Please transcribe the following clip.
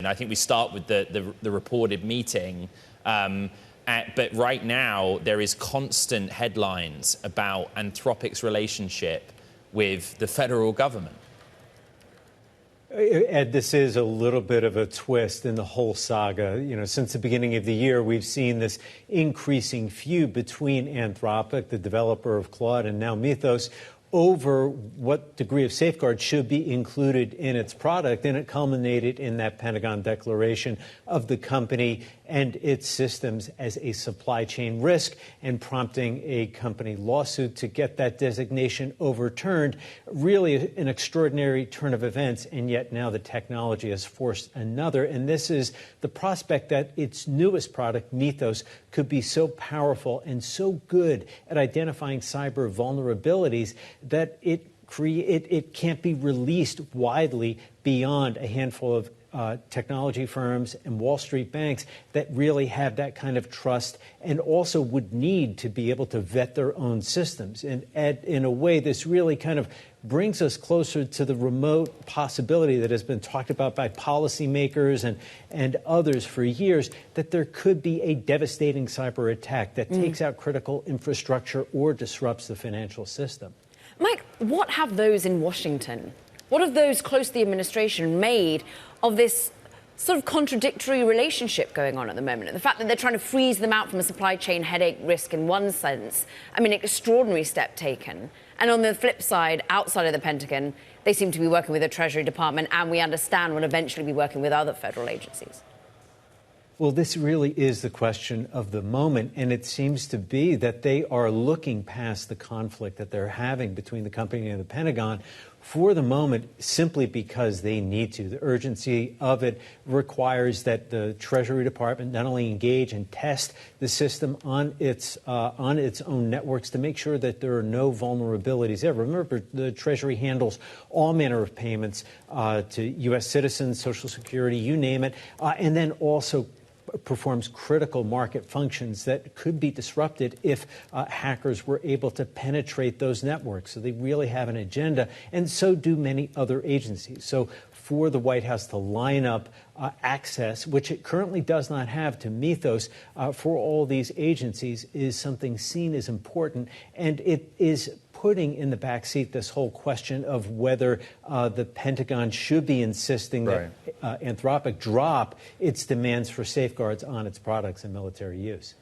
And I think we start with the reported meeting. But right now, there is constant headlines about Anthropic's relationship with the federal government. Ed, this is a little bit of a twist in the whole saga. Since the beginning of the year, we've seen this increasing feud between Anthropic, the developer of Claude, and now Mythos, over what degree of safeguard should be included in its product. And it culminated in that Pentagon declaration of the company and its systems as a supply chain risk, and prompting a company lawsuit to get that designation overturned. Really an extraordinary turn of events, and yet now the technology has forced another. And this is the prospect that its newest product, Mythos, could be so powerful and so good at identifying cyber vulnerabilities that it can't be released widely beyond a handful of technology firms and Wall Street banks that really have that kind of trust and also would need to be able to vet their own systems. And in a way, this really kind of brings us closer to the remote possibility that has been talked about by policymakers and others for years, that there could be a devastating cyber attack that takes out critical infrastructure or disrupts the financial system. Mike, what have those in Washington, what have those close to the administration made of this sort of contradictory relationship going on at the moment? And the fact that they're trying to freeze them out from a supply chain headache risk in one sense, I mean, extraordinary step taken. And on the flip side, outside of the Pentagon, they seem to be working with the Treasury Department, and we understand will eventually be working with other federal agencies. Well, this really is the question of the moment, and it seems to be that they are looking past the conflict that they're having between the company and the Pentagon for the moment, simply because they need to. The urgency of it requires that the Treasury Department not only engage and test the system on its own networks to make sure that there are no vulnerabilities there. Remember, the Treasury handles all manner of payments to U.S. citizens, Social Security, you name it, and then also performs critical market functions that could be disrupted if hackers were able to penetrate those networks. So they really have an agenda, and so do many other agencies. So for the White House to line up access, which it currently does not have, to Mythos for all these agencies is something seen as important, and it is putting in the backseat this whole question of whether the Pentagon should be insisting that Anthropic drop its demands for safeguards on its products and military use.